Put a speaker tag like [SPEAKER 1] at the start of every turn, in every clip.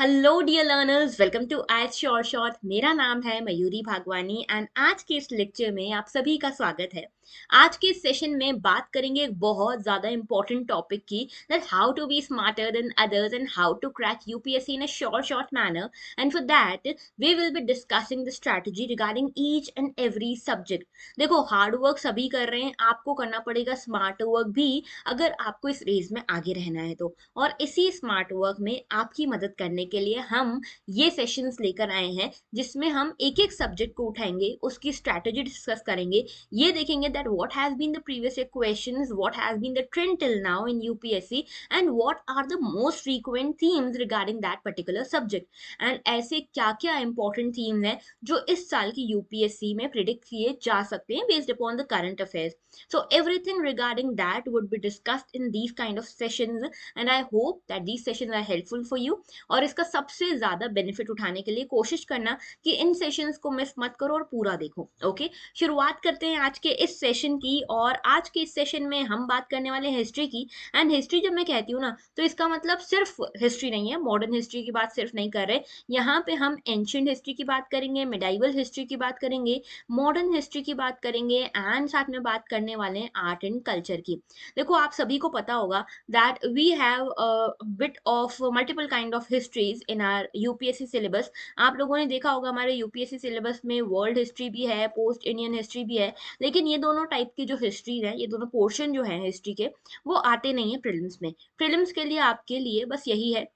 [SPEAKER 1] Hello dear learners, welcome to आज sure shot. मेरा नाम है मयूरी भागवानी एंड आज के इस लेक्चर में आप सभी का स्वागत है। आज के इस सेशन में बात करेंगे एक बहुत ज़्यादा इंपॉर्टेंट टॉपिक की, that how to be smarter than others and how to crack UPSC in a short manner. And for that we will be discussing the strategy regarding each and every subject. देखो, hard work सभी कर रहे हैं, आपको करना पड़ेगा smart work भी अगर आपको इस रेस में आगे रहना है तो। और इसी स्मार्ट वर्क में आपकी मदद करने के लिए हम ये सेशंस लेकर आए हैं, जिसमें हम एक एक सब्जेक्ट को उठाएंगे, उसकी स्ट्रैटेजी डिस्कस करेंगे, ये देखेंगे that what has been the previous questions, what has been the trend till now in UPSC and what are the most frequent themes regarding that particular subject. And ऐसे क्या क्या important themes हैं जो इस साल की यूपीएससी में predict किए जा सकते हैं based upon the current affairs. So everything regarding that would be discussed in these kind of sessions and I hope that these sessions are helpful for you। और इसका सबसे ज़्यादा बेनिफिट उठाने के लिए कोशिश करना कि इन सेशंस को मिस मत करो और पूरा देखो। ओके, शुरुआत करते हैं आज के इस सेशन की। और आज के इस सेशन में हम बात करने वाले हैं हिस्ट्री की। एंड हिस्ट्री जब मैं कहती हूँ ना, तो इसका मतलब सिर्फ हिस्ट्री नहीं है, मॉडर्न हिस्ट्री की बात सिर्फ नहीं कर रहे। यहाँ पे हम एंशियंट हिस्ट्री की बात करेंगे, मिडाइवल हिस्ट्री की बात करेंगे, मॉडर्न हिस्ट्री की बात करेंगे एंड साथ में बात करने वाले हैं आर्ट एंड कल्चर की। देखो, आप सभी को पता होगा that we have a bit of multiple kind of histories in our UPSC syllabus. आप लोगों ने देखा होगा हमारे यूपीएससी सिलेबस में वर्ल्ड हिस्ट्री भी है, पोस्ट इंडियन हिस्ट्री भी है। लेकिन ये दोनों टाइप की जो हिस्ट्री है, ये दोनों पोर्शन जो है हिस्ट्री के, वो आते नहीं है प्रीलिम्स में। प्रीलिम्स के लिए आपके लिए बस यही है,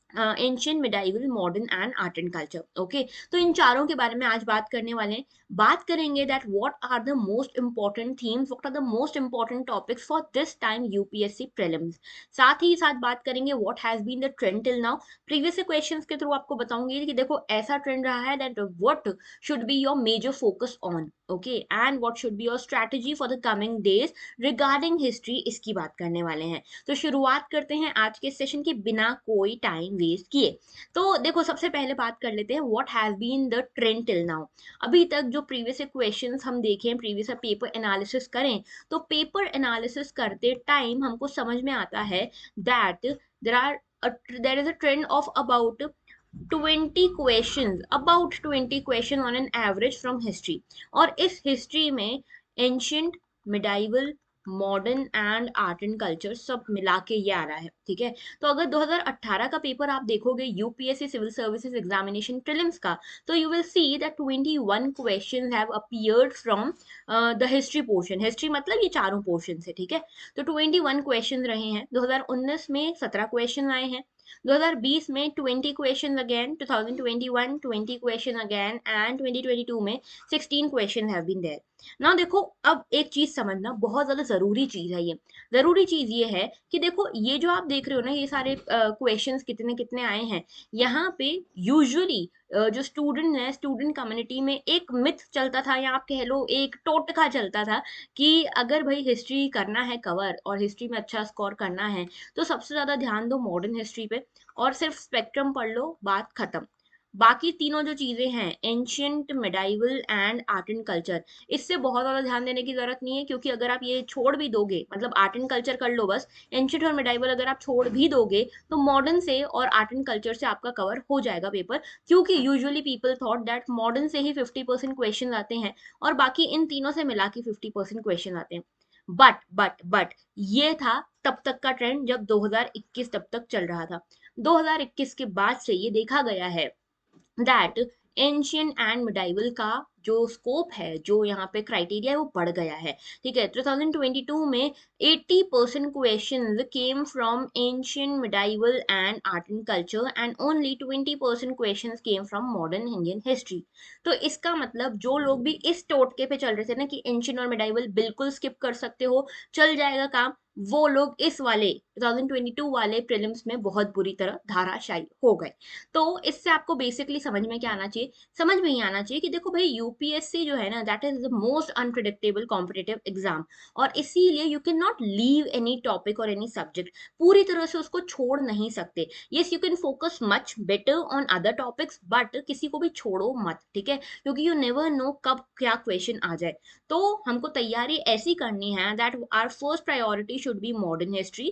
[SPEAKER 1] ancient, medieval, modern and art and culture. Okay, तो इन चारों के बारे में आज बात करने वाले हैं। बात करेंगे that what are the most important themes, what are the most important topics for this time UPSC prelims. साथ ही साथ बात करेंगे what has been the trend till now. Previous questions के थ्रू आपको बताऊंगी कि देखो ऐसा ट्रेंड रहा है that what should be your major focus on, okay, and what should be your strategy for the coming days regarding history, इसकी बात करने वाले हैं। तो शुरुआत करते हैं आज के सेशन की बिना कोई टाइम वेस्ट किए। तो देखो, सबसे पहले बात कर लेते हैं what has been the trend till now. अभी तक जो प्रीवियस क्वेश्चंस हम देखें, प्रीवियस पेपर एनालिसिस करें, तो पेपर एनालिसिस करते टाइम हमको समझ में आता है that there is a trend of about 20 question on an average from history. और इस हिस्ट्री में ancient, medieval, modern and art and culture सब मिला के ये आ रहा है। ठीक है, तो अगर 2018 का पेपर आप देखोगे UPSC civil services examination prelims का, तो you will see that 21 questions have appeared from the history portion. History मतलब ये चारों पोर्शन है। ठीक है, तो 21 क्वेश्चन रहे हैं। 2019 में 17 क्वेश्चन आए हैं, 2020 में 20 question again, 2021 20 question again and 2022 में 16 क्वेश्चन हैव बीन देयर। ना देखो, अब एक चीज समझना बहुत ज्यादा जरूरी चीज है। ये जरूरी चीज ये है कि देखो, ये जो आप देख रहे हो ना, ये सारे क्वेश्चंस कितने कितने आए हैं, यहाँ पे यूजुअली जो स्टूडेंट है, स्टूडेंट कम्युनिटी में एक मिथ चलता था, या आप कह लो एक टोटका चलता था कि अगर भाई हिस्ट्री करना है कवर और हिस्ट्री में अच्छा स्कोर करना है, तो सबसे ज्यादा ध्यान दो मॉडर्न हिस्ट्री पे और सिर्फ स्पेक्ट्रम पढ़ लो, बात खत्म। बाकी तीनों जो चीजें हैं, ancient, medieval and art and culture, इससे बहुत ज्यादा ध्यान देने की जरूरत नहीं है, क्योंकि अगर आप ये छोड़ भी दोगे, मतलब आर्ट एंड कल्चर कर लो बस, एंशियंट और मिडाइवल अगर आप छोड़ भी दोगे, तो मॉडर्न से और आर्ट एंड कल्चर से आपका कवर हो जाएगा पेपर। क्योंकि usually people thought that modern से ही 50% क्वेश्चन आते हैं और बाकी इन तीनों से मिला के 50% क्वेश्चन आते हैं। बट ये था तब तक का ट्रेंड जब 2021 तब तक चल रहा था। 2021 के बाद से ये देखा गया है दैट एंशियंट एंड मिडाइवल का जो स्कोप है, जो यहाँ पे क्राइटेरिया है, वो बढ़ गया है। ठीक है, 2022 में 80% questions came from ancient, medieval and art and culture and only 20% questions came from modern Indian history. तो इसका मतलब जो लोग भी इस टोटके पे चल रहे थे ना कि एंशियंट और मिडाइवल बिल्कुल स्किप कर सकते हो, चल जाएगा काम, वो लोग इस वाले 2022 वाले प्रीलिम्स में बहुत बुरी तरह धाराशायी हो गए। तो इससे आपको बेसिकली समझ में क्या आना चाहिए, समझ में ही आना चाहिए कि देखो भाई, यूपीएससी जो है ना, that is the most unpredictable competitive exam. और इसीलिए you can not leave any topic और एनी सब्जेक्ट, पूरी तरह से उसको छोड़ नहीं सकते। Yes, you can focus much better on other topics, but किसी को भी छोड़ो मत। ठीक है, क्योंकि यू नेवर नो कब क्या क्वेश्चन आ जाए। तो हमको तैयारी ऐसी करनी है that our first priority should be modern history,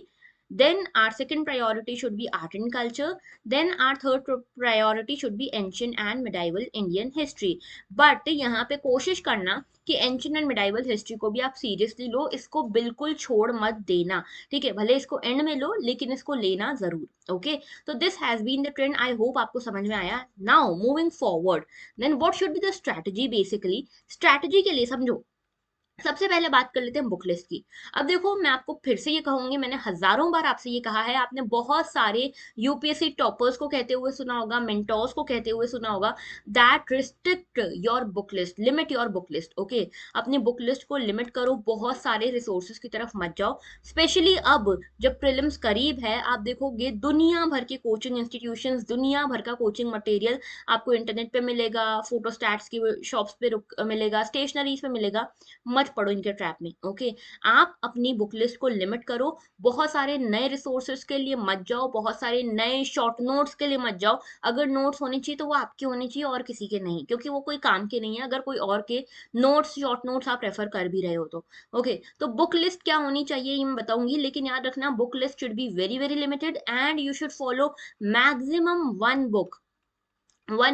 [SPEAKER 1] Then our second priority should be art and culture. Then our third priority should be ancient and medieval Indian history. But यहाँ पे कोशिश करना कि एंशियंट एंड मिडाइवल हिस्ट्री को भी आप seriously लो, इसको बिल्कुल छोड़ मत देना, ठीक है? भले इसको एंड में लो लेकिन इसको लेना जरूर, ओके? तो this has been the trend, I hope आपको समझ में आया। Now moving forward, then what should be the strategy? Basically strategy के लिए समझो, सबसे पहले बात कर लेते हैं बुक लिस्ट की। अब देखो, मैं आपको फिर से ये कहूंगी, मैंने हजारों बार आपसे ये कहा है, आपने बहुत सारे यूपीएससी टॉपर्स को कहते हुए सुना होगा, मेंटोर्स को कहते हुए सुना होगा, that restrict your book list, limit your book list, okay? अपनी बुक लिस्ट को लिमिट करो, बहुत सारे रिसोर्सेज की तरफ मत जाओ। स्पेशली अब जब प्रीलिम्स करीब है, आप देखोगे दुनिया भर के कोचिंग इंस्टीट्यूशंस, दुनिया भर का कोचिंग मटेरियल आपको इंटरनेट पे मिलेगा, फोटोस्टैट्स की शॉप्स पे मिलेगा, स्टेशनरीज पे मिलेगा। मत पड़ो इनके ट्रैप में, ओके? आप अपनी बुक लिस्ट को लिमिट करो, बहुत सारे नए रिसोर्सेज के लिए मत जाओ, बहुत सारे नए शॉर्ट नोट्स के लिए मत जाओ। अगर नोट्स होने चाहिए तो वो आपके होने चाहिए और किसी के नहीं, क्योंकि वो कोई काम के नहीं है अगर कोई और के नोट्स, शॉर्ट नोट्स आप रेफर कर भी रहे हो तो, ओके? तो बुक लिस्ट क्या होनी चाहिए ये मैं बताऊंगी, लेकिन याद रखना book list should be very very limited and you should follow maximum one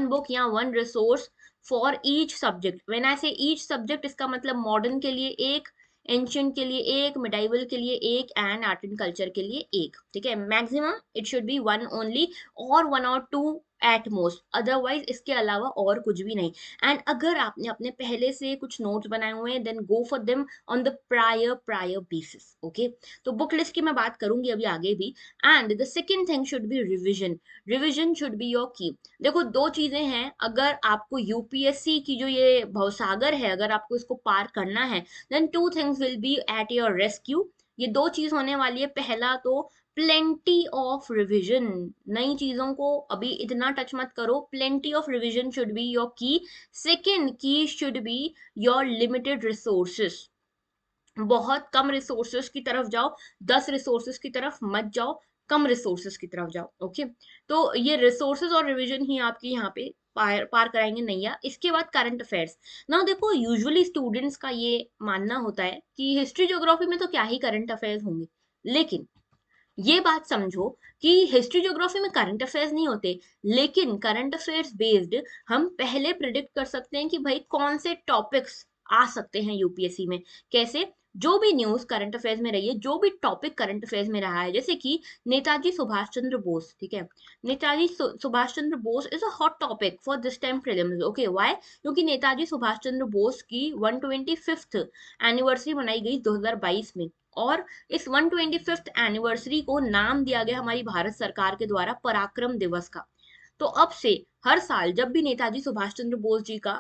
[SPEAKER 1] book या one resource for each subject. When I say each subject, इसका मतलब मॉडर्न के लिए एक, एंशियंट के लिए एक, मिडाइवल के लिए एक एंड आर्ट एंड कल्चर के लिए एक, ठीक है? Maximum it should be one only, और वन और टू एट मोस्ट, अदरवाइज इसके अलावा और कुछ भी नहीं। एंड अगर आपने अपने पहले से कुछ नोट्स बनाए हुए हैं, then go for them on the prior basis, okay? तो बुक लिस्ट की मैं बात करूंगी अभी आगे भी। And the second thing should be revision. Revision should be your key. देखो, दो चीजें हैं, अगर आपको यूपीएससी की जो ये भवसागर है, अगर आपको इसको पार करना है, then two things will be at your rescue. ये दो चीज होने वाली है। पहला तो प्लेंटी ऑफ रिविजन, नई चीजों को अभी इतना टच मत करो, plenty of revision should be your की। सेकेंड की should be your limited resources. बहुत कम रिसोर्सेस की तरफ जाओ, 10 रिसोर्सेस की तरफ मत जाओ, कम रिसोर्सेस की तरफ जाओ, ओके? तो ये रिसोर्सेस और रिवीजन ही आपकी यहाँ पे पार कराएंगे नैया। इसके बाद करंट अफेयर्स। ना देखो, यूजुअली स्टूडेंट्स का ये मानना होता है कि हिस्ट्री ज्योग्राफी में तो क्या ही करंट अफेयर्स होंगे, लेकिन ये बात समझो कि हिस्ट्री ज्योग्राफी में करंट अफेयर्स नहीं होते, लेकिन करंट अफेयर्स बेस्ड हम पहले प्रिडिक्ट कर सकते हैं कि भाई कौन से टॉपिक्स आ सकते हैं यूपीएससी में। कैसे? जो भी न्यूज करंट अफेयर्स में रही है, जो भी टॉपिक करंट अफेयर्स में रहा है, जैसे कि नेताजी सुभाष चंद्र बोस, ठीक है? Netaji Subhash Chandra Bose is a hot topic for this time prelims, okay? Why? क्योंकि नेताजी सुभाष चंद्र बोस की 125th एनिवर्सरी मनाई गई 2022 में, और इस 125th एनिवर्सरी को नाम दिया गया हमारी भारत सरकार के द्वारा पराक्रम दिवस का। तो अब से हर साल जब भी नेताजी सुभाष चंद्र बोस जी का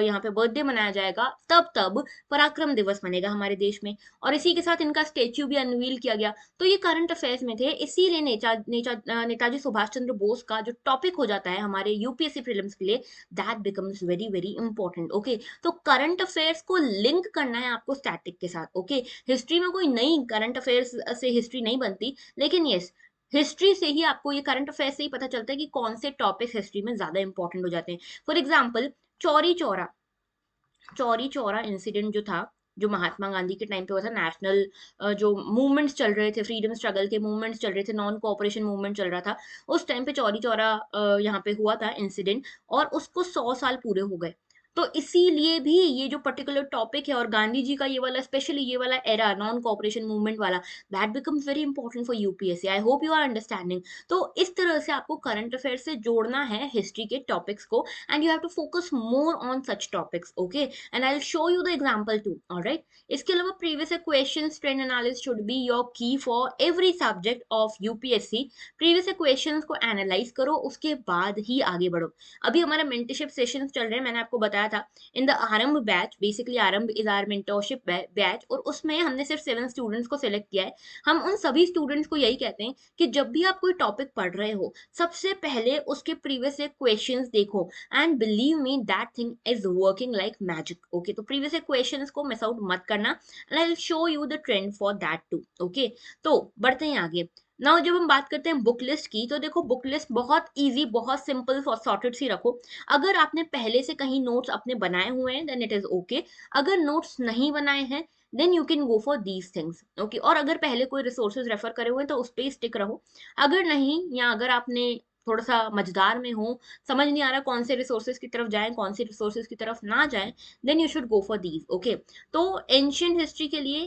[SPEAKER 1] यहाँ पे बर्थडे मनाया जाएगा, तब तब पराक्रम दिवस मनेगा हमारे देश में, और इसी के साथ इनका स्टेच्यू भी अनवील किया गया। तो ये करंट अफेयर्स में थे, इसीलिए नेताजी सुभाष चंद्र बोस का जो टॉपिक हो जाता है हमारे यूपीएससी प्रीलिम्स के लिए, that becomes very very important, okay? तो करंट अफेयर्स को लिंक करना है आपको स्टैटिक के साथ, ओके? हिस्ट्री में कोई नई करंट अफेयर्स से हिस्ट्री नहीं बनती, लेकिन यस, हिस्ट्री से ही आपको, ये करंट अफेयर से ही पता चलता है कि कौन से टॉपिक्स हिस्ट्री में ज्यादा इंपॉर्टेंट हो जाते हैं। For example, Chauri Chaura, Chauri Chaura incident जो था, जो महात्मा गांधी के टाइम पे हुआ था, नेशनल जो मूवमेंट्स चल रहे थे, फ्रीडम स्ट्रगल के मूवमेंट्स चल रहे थे, नॉन कोऑपरेशन मूवमेंट चल रहा था, उस टाइम पे चौरी चौरा यहाँ पे हुआ था इंसिडेंट, और उसको 100 साल पूरे हो गए। तो इसीलिए भी ये जो पर्टिकुलर टॉपिक है, और गांधी जी का ये वाला, स्पेशली ये वाला एरा, नॉन कोऑपरेशन मूवमेंट वाला, that becomes very important for UPSC. I hope you are understanding. तो इस तरह से आपको करंट अफेयर से जोड़ना है हिस्ट्री के टॉपिक्स को, and you have to focus more on such topics, okay? And I will show you the example too, alright? इसके अलावा previous questions, trend analysis should be your key for every subject of UPSC. Previous questions को analyse करो, उसके बाद ही आगे बढ़ो। अभी हमारा मेंटरशिप सेशंस चल रहे हैं, मैंने आपको बताया था, इन द आरंभ बैच, बेसिकली आरंभ इज आवर मेंटरशिप बैच, और उसमें हमने सिर्फ 7 स्टूडेंट्स को सिलेक्ट किया है। हम उन सभी स्टूडेंट्स को यही कहते हैं कि जब भी आप कोई टॉपिक पढ़ रहे हो, सबसे पहले उसके प्रीवियस क्वेश्चंस देखो, and believe me that thing is working like magic, okay? तो प्रीवियस क्वेश्चंस को मिस आउट मत करना, and I will show you the trend for that too, okay? तो बढ़ते हैं आगे। नाउ जब हम बात करते हैं बुक लिस्ट की, तो देखो, बुक लिस्ट बहुत इजी, बहुत सिंपल, सॉर्टेड सी रखो। अगर आपने पहले से कहीं नोट्स अपने बनाए हुए हैं, देन इट इज ओके। अगर नोट्स नहीं बनाए हैं, then you can go for these things, okay. और अगर पहले कोई रिसोर्सेज रेफर करे हुए हैं तो उस पर स्टिक रहो। अगर नहीं, या अगर आपने थोड़ा सा मझदार में हो, समझ नहीं आ रहा कौन से रिसोर्सेज की तरफ जाएं कौन से रिसोर्सेज की तरफ ना जाएं, then you should go for these, okay. तो एंशियंट हिस्ट्री के लिए,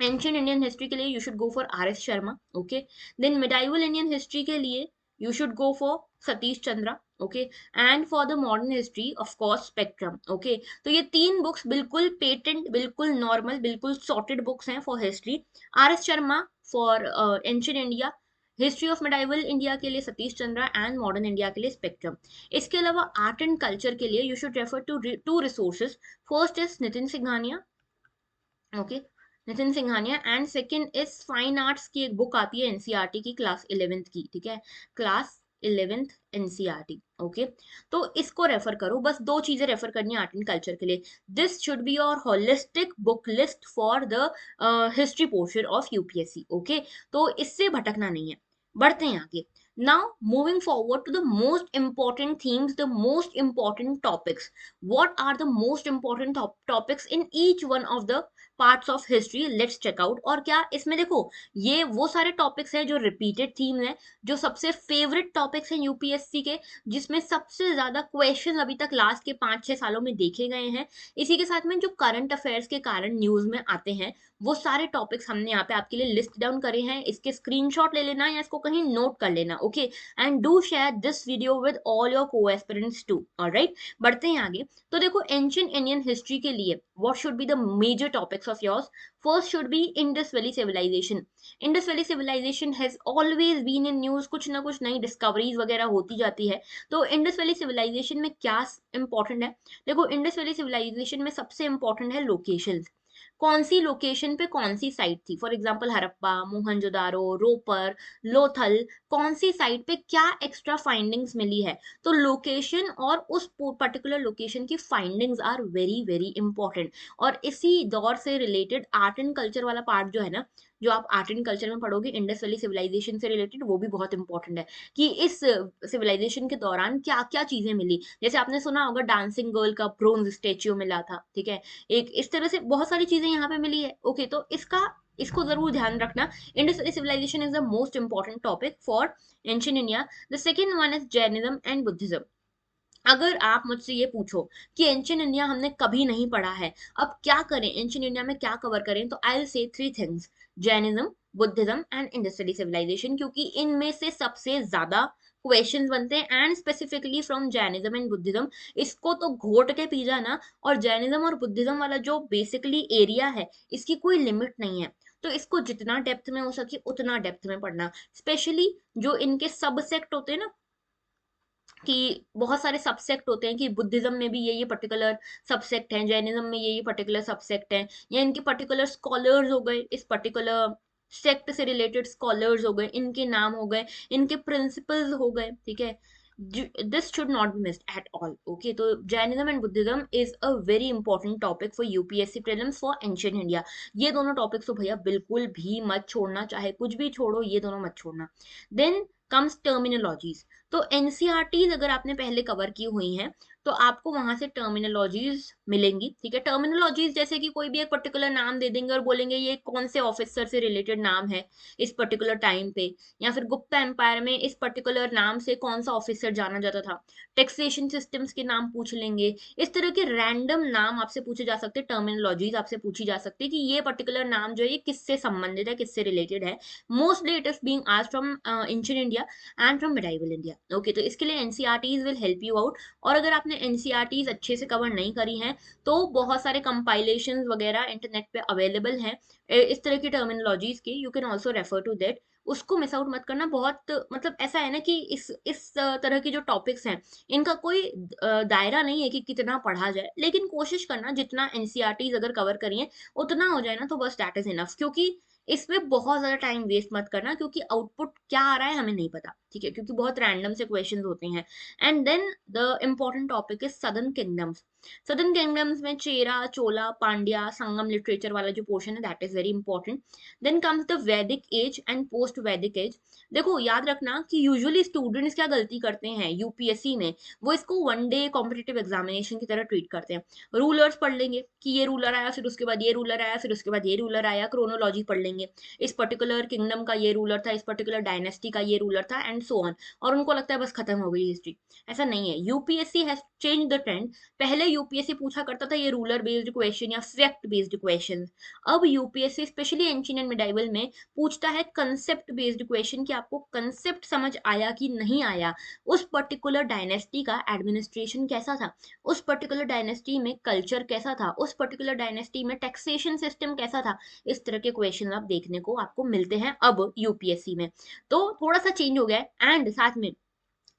[SPEAKER 1] एंशियंट इंडियन हिस्ट्री के लिए you should go for R S Sharma, okay. Then medieval Indian history के लिए you should go for Satish Chandra, okay. And for the modern history of course spectrum, okay. तो ये तीन बुक्स बिल्कुल पेटेंट, बिल्कुल नॉर्मल, बिल्कुल सॉर्टेड बुक्स हैं for history. R S Sharma for ancient India, history of medieval India के लिए Satish Chandra, and modern India के लिए स्पेक्ट्रम। इसके अलावा आर्ट एंड कल्चर के लिए you should refer to two resources. First is Nitin Singhania, okay, Nitin Singhania. And second is fine arts की एक बुक आती है एनसीईआरटी की, क्लास 11th की, ठीक है, क्लास 11th एनसीईआरटी, ओके। तो इसको रेफर करो, बस दो चीजें रेफर करनी है आर्ट एंड कल्चर के लिए। This should be your holistic book list for the history portion of UPSC, okay. तो इससे भटकना नहीं है। बढ़ते हैं आगे। Now moving forward to the most important themes, the most important topics. What are the most important topics in each one of the parts of history, let's check out. और क्या इसमें देखो, ये वो सारे टॉपिक्स हैं जो रिपीटेड थीम है, जो सबसे फेवरेट टॉपिक्स हैं यूपीएससी के, जिसमें सबसे ज्यादा क्वेश्चन अभी तक लास्ट के 5-6 सालों में देखे गए हैं। इसी के साथ में जो करंट अफेयर्स के कारण न्यूज में आते हैं, वो सारे टॉपिक्स हमने यहाँ पे आपके लिए लिस्ट डाउन करे हैं। इसके स्क्रीनशॉट ले लेना या इसको कहीं नोट कर लेना, okay. And do share this video with all your को एस्पिरेंट्स टू, ऑलराइट। बढ़ते हैं आगे। तो देखो, एंशियंट इंडियन हिस्ट्री के लिए what should be the major topics of yours. First should be Indus valley civilization. Indus valley civilization has always been in news, कुछ ना कुछ नई डिस्कवरीज वगैरह होती जाती है। तो इंडस वैली सिविलाइजेशन में क्या इंपॉर्टेंट है, देखो, इंडस वैली सिविलाइजेशन में सबसे इंपॉर्टेंट है लोकेशंस। कौन सी लोकेशन पे कौन सी साइट थी, फॉर एग्जाम्पल हड़प्पा, मोहनजोदारो, रोपर, लोथल, कौन सी साइट पे क्या एक्स्ट्रा फाइंडिंग्स मिली है। तो लोकेशन और उस पर्टिकुलर लोकेशन की findings are very very important. और इसी दौर से रिलेटेड आर्ट एंड कल्चर वाला पार्ट जो है ना, जो आप आर्ट एंड कल्चर में पढ़ोगे इंडस वैली सिविलाइजेशन से रिलेटेड, वो भी बहुत इंपॉर्टेंट है कि इस सिविलाइजेशन के दौरान क्या क्या चीजें मिली। जैसे आपने सुना होगा डांसिंग गर्ल का ब्रोंज स्टेच्यू मिला था, ठीक है, एक इस तरह से बहुत सारी चीजें यहाँ पे मिली है, ओके। तो इसको जरूर ध्यान रखना। Indus valley civilization is the most important topic for ancient India. The second one is Jainism and Buddhism. अगर आप मुझसे ये पूछो कि एंशियंट इंडिया हमने कभी नहीं पढ़ा है, अब क्या करें, एंशियंट इंडिया में क्या कवर करें, तो आई will say 3 things: Jainism, Buddhism and Indus valley civilization, क्योंकि इनमें से सबसे ज्यादा क्वेश्चंस बनते हैं, and specifically from Jainism and Buddhism. इसको तो घोट के पी जाना। और जैनिज्म और बुद्धिज्म वाला जो बेसिकली एरिया है, इसकी कोई लिमिट नहीं है। तो इसको जितना डेप्थ में हो सके उतना डेप्थ में पढ़ना। स्पेशली जो इनके सब सेक्ट होते हैं ना, कि बहुत सारे सबसेक्ट होते हैं, कि बुद्धिज्म में भी ये पर्टिकुलर सबसेक्ट हैं, जैनिज्म में ये पर्टिकुलर सबसेक्ट हैं, या इनके पर्टिकुलर स्कॉलर्स हो गए, इस पर्टिकुलर सेक्ट से रिलेटेड स्कॉलर्स हो गए, इनके नाम हो गए, इनके प्रिंसिपल्स हो गए, ठीक है। This should not be missed at all, okay. तो Jainism and Buddhism is a very important topic for UPSC prelims for ancient India. ये दोनों टॉपिक्स तो भैया बिल्कुल भी मत छोड़ना, चाहे कुछ भी छोड़ो, ये दोनों मत छोड़ना। Then comes terminologies. तो एनसीईआरटीज अगर आपने पहले कवर की हुई हैं, तो आपको वहां से टर्मिनोलॉजीज मिलेंगी, ठीक है। टर्मिनोलॉजीज जैसे कि कोई भी एक पर्टिकुलर नाम दे देंगे और बोलेंगे ये कौन से ऑफिसर से रिलेटेड नाम है इस पर्टिकुलर टाइम पे, या फिर गुप्ता एम्पायर में इस पर्टिकुलर नाम से कौन सा ऑफिसर जाना जाता था। टैक्सेशन सिस्टम्स के नाम पूछ लेंगे। इस तरह के रैंडम नाम आपसे पूछे जा सकते हैं, टर्मिनोलॉजीज आपसे पूछी जा सकती है कि ये पर्टिकुलर नाम जो है ये किससे संबंधित है, किससे रिलेटेड है। Mostly it is being asked from ancient India and from medieval India, okay. तो इसके लिए NCERTs will help you out. और अगर आपने एनसीईआरटीज अच्छे से कवर नहीं करी हैं, तो बहुत सारे कंपाइलेशंस वगैरह इंटरनेट पे अवेलेबल हैं इस तरह की टर्मिनोलॉजीज के, you can also refer to that. उसको मिस आउट मत करना। बहुत मतलब ऐसा है ना कि इस तरह की जो टॉपिक्स हैं, इनका कोई दायरा नहीं है कि कितना पढ़ा जाए, लेकिन कोशिश करना जितना एनसीईआरटीज अगर कवर करिए उतना हो जाए ना, तो बस दैट इज इनफ। क्योंकि इसमें बहुत ज्यादा टाइम वेस्ट मत करना, क्योंकि आउटपुट क्या आ रहा है हमें नहीं पता। ठीक है, क्योंकि बहुत रैंडम से क्वेश्चन होते हैं। And then the important topic is southern kingdoms. Southern kingdoms में चेरा, चोला, पांड्या, संगम लिटरेचर वाला जो पोर्शन है that is very important. Then comes the Vedic age and post Vedic age. देखो याद रखना कि यूजुअली स्टूडेंट्स क्या गलती करते हैं यूपीएससी में, वो इसको वन डे कॉम्पिटेटिव एग्जामिनेशन की तरह ट्रीट करते हैं। रूलर्स पढ़ लेंगे कि ये रूलर आया, फिर उसके बाद ये रूलर आया, फिर उसके बाद ये रूलर आया, क्रोनोलॉजी पढ़ लेंगे, इस पर्टिकुलर किंगडम का ये रूलर था, इस पर्टिकुलर डायनेस्टी का ये रूलर था, एंड सो ऑन, और उनको लगता है बस खत्म हो गई हिस्ट्री। ऐसा नहीं है, UPSC has change the trend. पहले यूपीएससी पूछा करता था ये रूलर बेस्ड क्वेश्चन या फैक्ट बेस्ड क्वेश्चन। अब UPSC specially ancient and medieval में पूछता है कंसेप्ट बेस्ड क्वेश्चन, कि आपको कंसेप्ट समझ आया कि नहीं आया, उस पर्टिकुलर डायनेस्टी का एडमिनिस्ट्रेशन कैसा था, उस पर्टिकुलर डायनेस्टी में कल्चर कैसा था, उस पर्टिकुलर डायनेस्टी में टैक्सेशन सिस्टम कैसा था। इस तरह के क्वेश्चन आप देखने को आपको मिलते हैं अब यूपीएससी में, तो थोड़ा सा चेंज हो गया है। एंड साथ में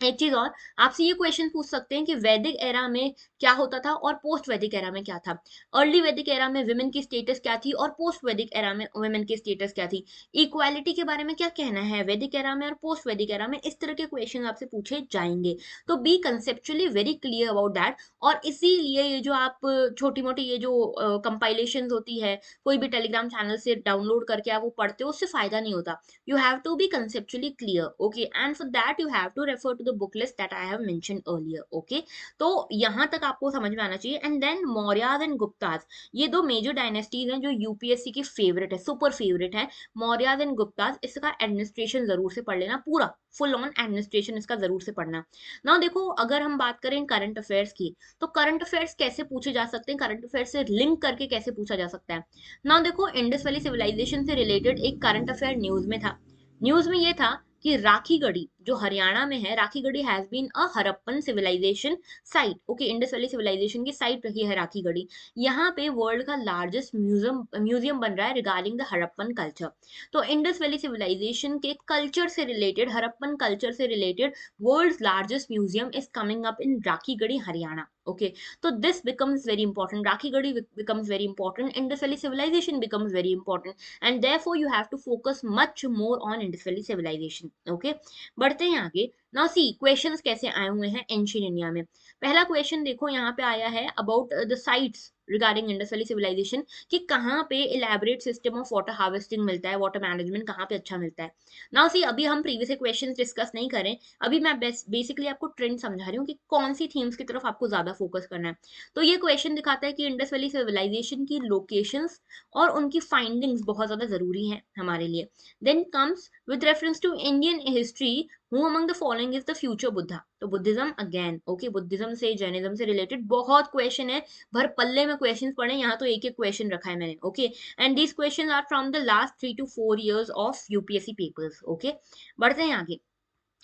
[SPEAKER 1] एक चीज और, आपसे ये क्वेश्चन पूछ सकते हैं कि वैदिक एरा में क्या होता था और पोस्ट वैदिक एरा में क्या था। अर्ली वैदिक एरा में विमेन की स्टेटस क्या थी और पोस्ट वैदिक एरा में वुमेन की स्टेटस क्या थी। इक्वालिटी के बारे में क्या कहना है वैदिक एरा में और पोस्ट वैदिक एरा में, इस तरह के क्वेश्चन आपसे पूछे जाएंगे। तो be conceptually very clear about that. और इसीलिए ये जो आप छोटी मोटी ये जो कंपाइलेशन होती है, कोई भी टेलीग्राम चैनल से डाउनलोड करके आप वो पढ़ते हो, उससे फायदा नहीं होता। You have to be conceptually clear, okay, and for that you have to refer to the book list that I have mentioned earlier, okay। तो यहाँ तक आपको समझ में आना चाहिए। And then Mauryas and Guptas, ये दो मेजर डायनेस्टीज हैं जो यूपीएससी की फेवरेट है, सुपर फेवरेट है, मौर्याज एंड गुप्ताज। इसका एडमिनिस्ट्रेशन जरूर से पढ़ लेना, पूरा फुल ऑन एडमिनिस्ट्रेशन इसका जरूर से पढ़ना। ना देखो, अगर हम बात करें करंट अफेयर्स की, तो करंट अफेयर्स कैसे पूछे जा सकते हैं, करंट अफेयर्स से लिंक करके कैसे पूछा जा सकता है। ना देखो, इंडस वैली सिविलाइजेशन से रिलेटेड एक करंट अफेयर न्यूज में था। न्यूज में ये था कि राखीगढ़ी जो हरियाणा में है, Rakhigarhi has been a Harappan civilization site, okay, Indus valley civilization की साइट रही है राखीगढ़ी। यहाँ पे वर्ल्ड का लार्जेस्ट म्यूजियम बन रहा है रिगार्डिंग द हड़प्पन कल्चर। तो इंडस वैली सिविलाइजेशन के कल्चर से रिलेटेड, हड़प्पन कल्चर से related world's largest museum is coming up in Rakhigarhi Haryana, okay. तो this becomes very important, Rakhigarhi becomes very important, Indus Valley civilization becomes very important, and therefore you have to focus much more on Indus Valley civilization, okay। बढ़ते हैं आगे। Now see questions कैसे आए हुए हैं ancient India में। पहला question देखो यहाँ पे आया है about the sites regarding Indus valley civilization, कि कहाँ पे elaborate system of water harvesting मिलता है, वाटर मैनेजमेंट कहाँ पे अच्छा मिलता है। नाउ सी, अभी हम प्रीवियस क्वेश्चंस डिस्कस नहीं करें, अभी मैं बेसिकली आपको ट्रेंड समझा रही हूँ कि कौन सी थीम्स की तरफ आपको ज्यादा फोकस करना है। तो ये क्वेश्चन दिखाता है कि इंडस वैली सिविलाइजेशन की लोकेशंस और उनकी फाइंडिंग्स बहुत ज्यादा जरूरी है हमारे लिए। Then comes with reference to Indian history, who among the following is the future Buddha. तो बुद्धिज्म अगेन, ओके, बुद्धिज्म से जैनिज्म से रिलेटेड बहुत क्वेश्चन है, भर पल्ले में क्वेश्चन पढ़े, यहाँ तो एक एक क्वेश्चन रखा है मैंने, okay. And these question are from the last 3 to 4 years of UPSC papers, okay. बढ़ते हैं आगे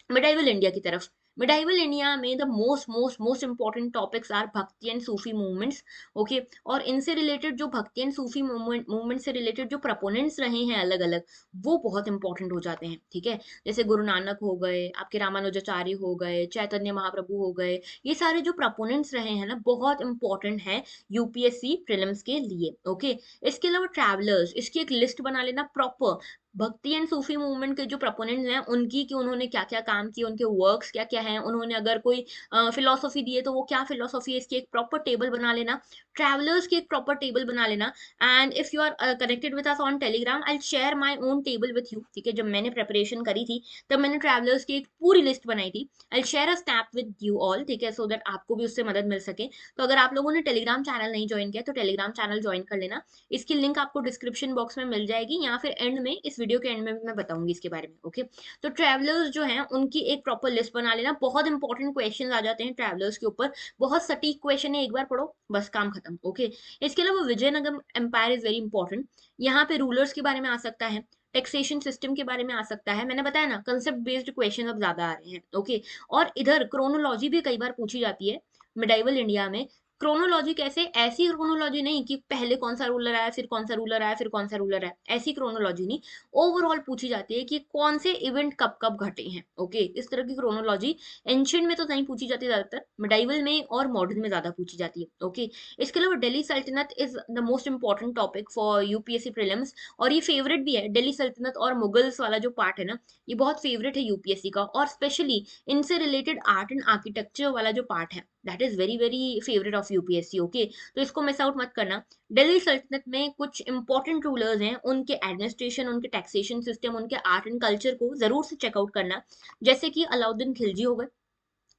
[SPEAKER 1] मिडाइवल इंडिया की तरफ। मिडाइवल इंडिया में the most important topics are Bhakti and Sufi movements, okay. और इनसे रिलेटेड जो भक्ति एंड सूफी मूवमेंट से रिलेटेड जो प्रपोनेंट्स रहे हैं अलग अलग, वो बहुत इंपॉर्टेंट हो जाते हैं, ठीक है। जैसे गुरु नानक हो गए, आपके रामानुजाचार्य हो गए, चैतन्य महाप्रभु हो गए, ये सारे जो प्रपोनेंट्स रहे हैं ना, बहुत इंपॉर्टेंट है यूपीएससी प्रीलिम्स के लिए, ओके। इसके अलावा ट्रैवलर्स, इसकी एक लिस्ट बना लेना प्रॉपर, भक्ति एंड सूफी मूवमेंट के जो प्रपोनेंट्स हैं उनकी, कि उन्होंने क्या क्या काम किए, उनके वर्क्स क्या क्या हैं, उन्होंने अगर कोई फिलोसॉफी दी है तो वो क्या फिलोसॉफी है, इसकी एक प्रॉपर टेबल बना लेना। ट्रैवलर्स की एक प्रॉपर टेबल बना लेना। And if you are connected with us on Telegram, I share my own table with you, ठीक है। जब मैंने प्रेपरेशन करी थी तब मैंने ट्रैवलर्स की एक पूरी लिस्ट बनाई थी, I share a snap with you all, ठीक है, सो दैट आपको भी उससे मदद मिल सके। तो अगर आप लोगों ने टेलीग्राम चैनल नहीं ज्वाइन किया तो टेलीग्राम चैनल ज्वाइन कर लेना, इसकी लिंक आपको डिस्क्रिप्शन बॉक्स में मिल जाएगी, या फिर एंड में, इस वीडियो के एंड में भी मैं बताऊंगी इसके बारे में, ओके। तो ट्रैवलर्स जो हैं उनकी एक प्रॉपर लिस्ट बना लेना, बहुत इंपॉर्टेंट क्वेश्चन आ जाते हैं ट्रैवलर्स के ऊपर, बहुत सटीक क्वेश्चन है, एक बार पढ़ो बस काम खत्म, ओके। इसके अलावा Vijayanagaram empire is very important, यहाँ पे रूलर्स के बारे में आ सकता है, टैक्सेशन सिस्टम के बारे में आ सकता है, मैंने बताया ना कंसेप्ट बेस्ड क्वेश्चन अब ज्यादा आ रहे हैं, ओके। और इधर क्रोनोलॉजी भी कई बार पूछी जाती है मिडाइवल इंडिया में, क्रोनोलॉजी कैसे? ऐसी क्रोनोलॉजी नहीं कि पहले कौन सा रूलर आया, फिर कौन सा रूलर आया, फिर कौन सा रूलर आया, ऐसी क्रोनोलॉजी नहीं। ओवरऑल पूछी जाती है कि कौन से इवेंट कब-कब घटे हैं, ओके? इस तरह की क्रोनोलॉजी एंशिएंट में तो नहीं पूछी जाती ज़्यादातर, मिडाइवल में और मॉडर्न में ज़्यादा पूछी जाती है, ओके? इसके अलावा दिल्ली सल्तनत is the most important topic for UPSC prelims और ये फेवरेट भी है। दिल्ली सल्तनत और मुगल्स वाला जो पार्ट है ना, ये बहुत फेवरेट है यूपीएससी का और स्पेशली इनसे रिलेटेड आर्ट एंड आर्किटेक्चर वाला जो पार्ट है, that is very, very favourite of UPSC, okay? तो इसको मिस आउट मत करना। दिल्ली सल्तनत में कुछ इंपॉर्टेंट रूलर्स हैं, उनके एडमिनिस्ट्रेशन, उनके टैक्सेशन सिस्टम, उनके आर्ट एंड कल्चर को ज़रूर से चेकआउट करना। जैसे कि अलाउद्दीन खिलजी हो गए,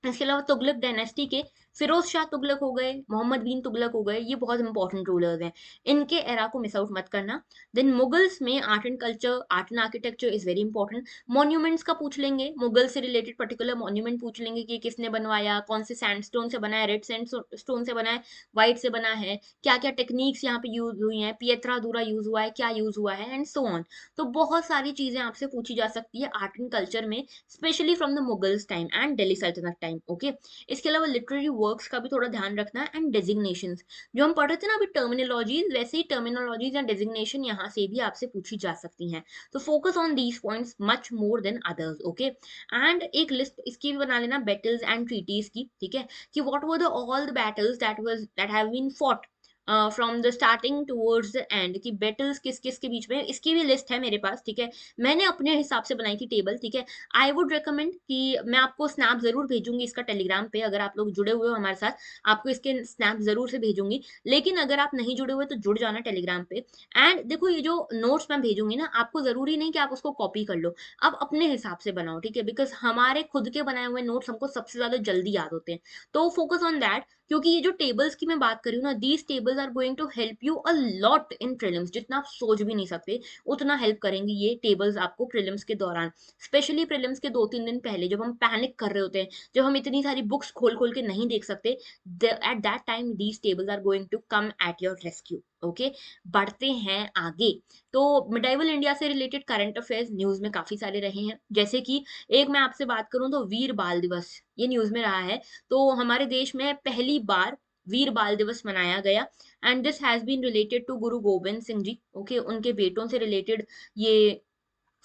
[SPEAKER 1] इसके अलावा तुगलक डायनेस्टी के फिरोज शाह तुगलक हो गए, मोहम्मद बिन तुगलक हो गए, ये बहुत इंपॉर्टेंट रूलर्स हैं। इनके एरा को मिस आउट मत करना। देन मुगल्स में art and culture, art and architecture is very important. Monuments का पूछ लेंगे, मुगल से रिलेटेड पर्टिकुलर मॉन्यूमेंट पूछ लेंगे कि किसने बनवाया, कौन से सैंडस्टोन से बना है, रेड सैंडस्टोन से बना है, व्हाइट से बना है, क्या क्या टेक्निक्स यहाँ पे यूज हुई हैं, पियत्रा दूरा यूज हुआ है, क्या यूज हुआ है, एंड सो ऑन। तो बहुत सारी चीजें आपसे पूछी जा सकती है आर्ट एंड कल्चर में, specially from the Mughals time and Delhi सल्तनत टाइम, ओके? इसके अलावा लिटरेरी वर्क्स का भी थोड़ा ध्यान रखना एंड डेजिग्नेशंस, जो हम पढ़ रहे थे ना अभी टर्मिनोलॉजीज, वैसे ही टर्मिनोलॉजीज एंड डेजिग्नेशन यहाँ से भी आपसे पूछी जा सकती हैं। तो focus on these points much more than others, okay? And एक लिस्ट इसकी भी बना लेना बैटल्स एंड ट्रीटीज की, ठीक है? कि what were the all the battles that have been fought from the starting towards the end, कि बैटल्स किस किस के बीच में, इसकी भी लिस्ट है मेरे पास, ठीक है? मैंने अपने हिसाब से बनाई थी टेबल, ठीक है? आई वुड रिकमेंड कि मैं आपको स्नैप जरूर भेजूंगी इसका टेलीग्राम पे, अगर आप लोग जुड़े हुए हो हमारे साथ, आपको इसके स्नैप जरूर से भेजूंगी। लेकिन अगर आप नहीं जुड़े हुए तो जुड़ जाना टेलीग्राम पे। एंड देखो ये जो नोट्स मैं भेजूंगी ना, आपको जरूरी नहीं कि आप उसको कॉपी कर लो, आप अपने हिसाब से बनाओ, ठीक है? बिकॉज हमारे खुद के बनाए हुए नोट्स हमको सबसे ज्यादा जल्दी याद होते हैं, तो फोकस ऑन दैट। क्योंकि ये जो टेबल्स की मैं बात कर रही हूँ ना, these tables are going to help you a lot in prelims, जितना आप सोच भी नहीं सकते उतना हेल्प करेंगी ये टेबल्स आपको प्रीलिम्स के दौरान। स्पेशली प्रीलिम्स के 2-3 दिन पहले, जब हम पैनिक कर रहे होते हैं, जब हम इतनी सारी बुक्स खोल खोल के नहीं देख सकते, at that time these tables are going to come at your rescue, okay? बढ़ते हैं आगे। तो मिडाइवल इंडिया से रिलेटेड करंट अफेयर्स न्यूज में काफी सारे रहे हैं, जैसे कि एक मैं आपसे बात करूं तो वीर बाल दिवस, ये न्यूज में रहा है। तो हमारे देश में पहली बार वीर बाल दिवस मनाया गया and this has been related to Guru Gobind Singh ji, okay? उनके बेटों से रिलेटेड ये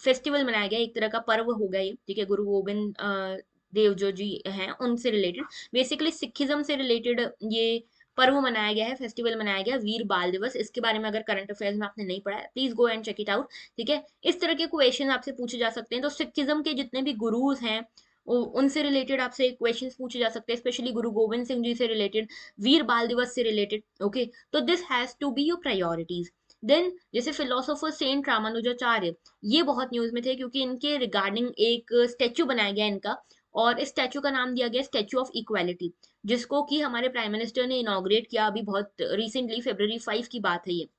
[SPEAKER 1] फेस्टिवल मनाया गया, एक तरह का पर्व हो गया ये, ठीक है? गुरु गोबिंद देव जो जी हैं उनसे रिलेटेड, बेसिकली सिखिज्म से रिलेटेड ये पर्व मनाया गया है, फेस्टिवल मनाया गया वीर बाल दिवस। इसके बारे में अगर करंट अफेयर्स में आपने नहीं पढ़ा है, please go and check it out, ठीक है? इस तरह के क्वेश्चन आपसे पूछे जा सकते हैं। तो सिखिज्म के जितने भी गुरुज हैं उनसे रिलेटेड आपसे क्वेश्चंस पूछे जा सकते हैं, स्पेशली गुरु गोविंद सिंह जी से रिलेटेड, वीर बाल दिवस से रिलेटेड, ओके? तो this has to be your priorities. Then जैसे फिलोसोफर सेंट रामानुजाचार्य, ये बहुत न्यूज में थे क्योंकि इनके रिगार्डिंग एक स्टैचू बनाया गया इनका, और इस स्टैचू का नाम दिया गया स्टैचू ऑफ इक्वालिटी, जिसको कि हमारे प्राइम मिनिस्टर ने इनॉग्रेट किया अभी बहुत रिसेंटली, February 5 की बात है ये,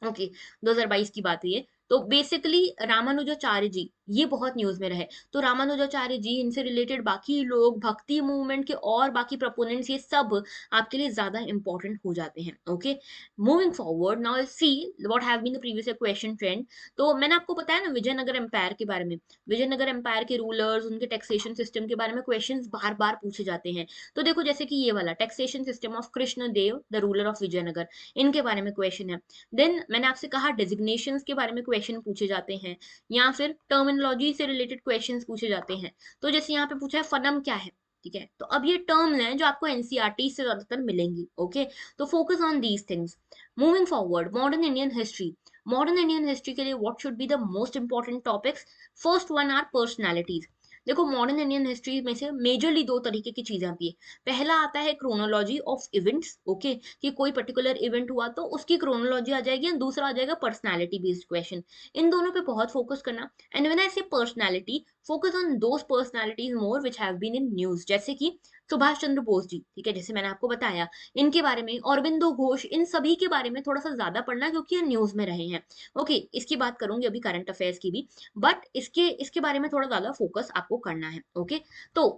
[SPEAKER 1] ओके? 2022 की बात है ये। तो बेसिकली रामानुजाचार्य जी ये बहुत न्यूज में रहे। तो रामानुजाचार्य जी, इनसे रिलेटेड बाकी लोग, भक्ति मूवमेंट के और बाकी प्रोपोनेंट्स, ये सब आपके लिए ज्यादा इंपॉर्टेंट हो जाते हैं, okay? Moving forward now see what have been the previous question trend. तो मैंने आपको बताया ना विजयनगर एम्पायर के बारे में, विजयनगर एम्पायर के रूलर्स, उनके टैक्सेशन सिस्टम के बारे में क्वेश्चन बार बार पूछे जाते हैं। तो देखो जैसे कि ये वाला taxation system of Krishna Deva the ruler of Vijayanagar, इनके बारे में क्वेश्चन है। देन मैंने आपसे कहा डेजिग्नेशंस के बारे में क्वेश्चन पूछे जाते हैं, या फिर टर्मिनोलॉजी से रिलेटेड क्वेश्चंस पूछे जाते हैं। तो जैसे यहाँ पे पूछा है फनम क्या है, ठीक है? तो अब ये टर्म्स हैं जो आपको एनसीईआरटी से ज्यादातर मिलेंगी, ओके? तो focus on these things. Moving forward, modern Indian history. Modern Indian history के लिए what should be the most important topics? First one are personalities. देखो मॉडर्न इंडियन हिस्ट्री में से मेजरली दो तरीके की चीजें आती है। पहला आता है क्रोनोलॉजी ऑफ इवेंट्स, ओके? कि कोई पर्टिकुलर इवेंट हुआ तो उसकी क्रोनोलॉजी आ जाएगी, एंड दूसरा आ जाएगा पर्सनैलिटी बेस्ड क्वेश्चन। इन दोनों पे बहुत फोकस करना। And when I say personality, focus on those personalities more which have been in news, जैसे कि सुभाष चंद्र बोस जी, ठीक है? जैसे मैंने आपको बताया इनके बारे में, औरबिंदो घोष, इन सभी के बारे में थोड़ा सा ज्यादा पढ़ना क्योंकि ये न्यूज में रहे हैं, ओके? इसकी बात करूंगी अभी करंट अफेयर्स की भी, बट इसके इसके बारे में थोड़ा ज्यादा फोकस आपको करना है, ओके? तो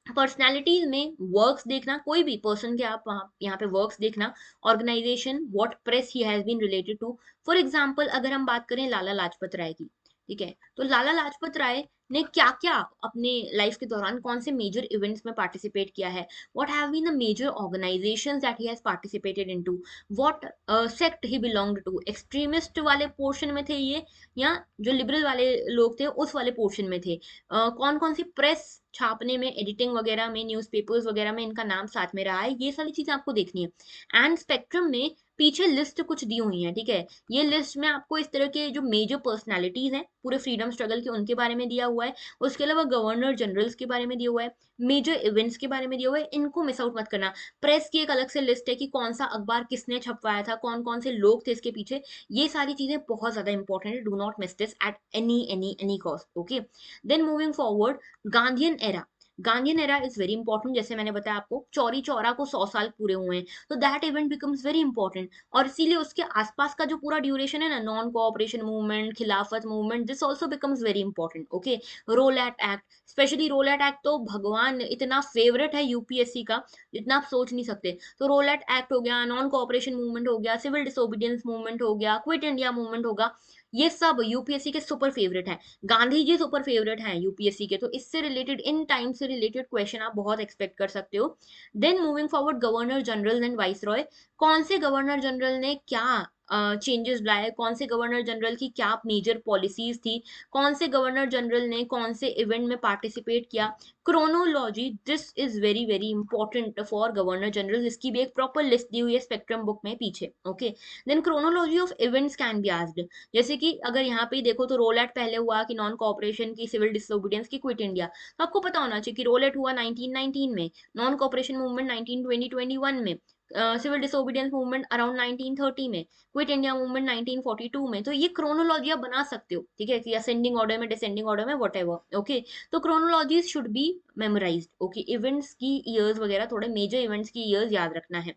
[SPEAKER 1] पर्सनालिटीज में वर्क्स देखना, कोई भी पर्सन के आप वहाँ यहाँ पे वर्क्स देखना, organization, what press he has been related to. For example अगर हम बात करें लाला लाजपत राय की, ठीक है। तो लाला लाजपत राय ने क्या क्या अपने लाइफ के दौरान कौन से मेजर इवेंट्स में पार्टिसिपेट किया है, what have been the major organizations that he has participated into, what sect he belonged to, extremist वाले पोर्शन में थे ये या जो लिबरल वाले लोग थे उस वाले पोर्शन में थे, कौन कौन सी प्रेस छापने में, एडिटिंग वगैरह में, न्यूज़पेपर्स वगैरह में इनका नाम साथ में रहा है, ये सारी चीजें आपको देखनी है। एंड स्पेक्ट्रम में पीछे लिस्ट कुछ दी हुई है, ठीक है। ये लिस्ट में आपको इस तरह के जो मेजर पर्सनालिटीज हैं पूरे फ्रीडम स्ट्रगल के, उनके बारे में दिया हुआ है। उसके अलावा गवर्नर जनरल्स के बारे में दिया हुआ है, मेजर इवेंट्स के बारे में दिया हुआ है, इनको मिस आउट मत करना। प्रेस की एक अलग से लिस्ट है कि कौन सा अखबार किसने छपवाया था, कौन कौन से लोग थे इसके पीछे, ये सारी चीजें बहुत ज्यादा इंपॉर्टेंट है। Do not miss this at any cost, okay. Then moving forward, Gandhian era. Gandhian era is very important. जैसे मैंने बताया आपको, चौरी चौरा को 100 साल पूरे हुए हैं, तो that event becomes very important. और इसीलिए उसके आसपास का जो पूरा ड्यूरेशन है ना, नॉन कोऑपरेशन मूवमेंट, खिलाफत movement, this also becomes very important, okay. Rowlatt act, specially Rowlatt act तो भगवान इतना फेवरेट है यूपीएससी का जितना आप सोच नहीं सकते। तो रोलैट एक्ट हो गया, नॉन कोऑपरेशन मूवमेंट हो गया, सिविल डिसोबीडियंस मूवमेंट हो गया, क्विट इंडिया मूवमेंट होगा, ये सब यूपीएससी के सुपर फेवरेट है। गांधी जी सुपर फेवरेट हैं यूपीएससी के, तो इससे रिलेटेड, इन टाइम से रिलेटेड क्वेश्चन आप बहुत एक्सपेक्ट कर सकते हो। Then moving forward, governor general and viceroy. कौन से गवर्नर जनरल ने क्या चेंजेस लाए, कौन से गवर्नर जनरल की क्या मेजर पॉलिसीज थी, कौन से गवर्नर जनरल ने कौन से इवेंट में पार्टिसिपेट किया। Chronology, this is very very important for governor general, इसकी भी एक प्रॉपर लिस्ट दी हुई है स्पेक्ट्रम बुक में पीछे, okay. Then chronology of events can be asked. जैसे कि अगर यहाँ पे देखो तो रोल एक्ट पहले हुआ कि नॉन कोऑपरेशन की, सिविल डिसोबीडियंस की, क्विट इंडिया, तो आपको पता होना चाहिए कि रोल एक्ट हुआ 1919 में, नॉन कोऑपरेशन मूवमेंट 1920-21 में, सिविल डिसोबीडियंस मूवमेंट अराउंड 1930 में, क्विट इंडिया मूवमेंट 1942 में। तो ये क्रोनोलॉजी आप बना सकते हो, ठीक है, कि असेंडिंग ऑर्डर में, डिसेंडिंग ऑर्डर में, व्हाटएवर, ओके। तो chronologies should be memorised, okay. Events की ईयर्स वगैरह, थोड़े मेजर इवेंट्स की ईयर्स याद रखना है।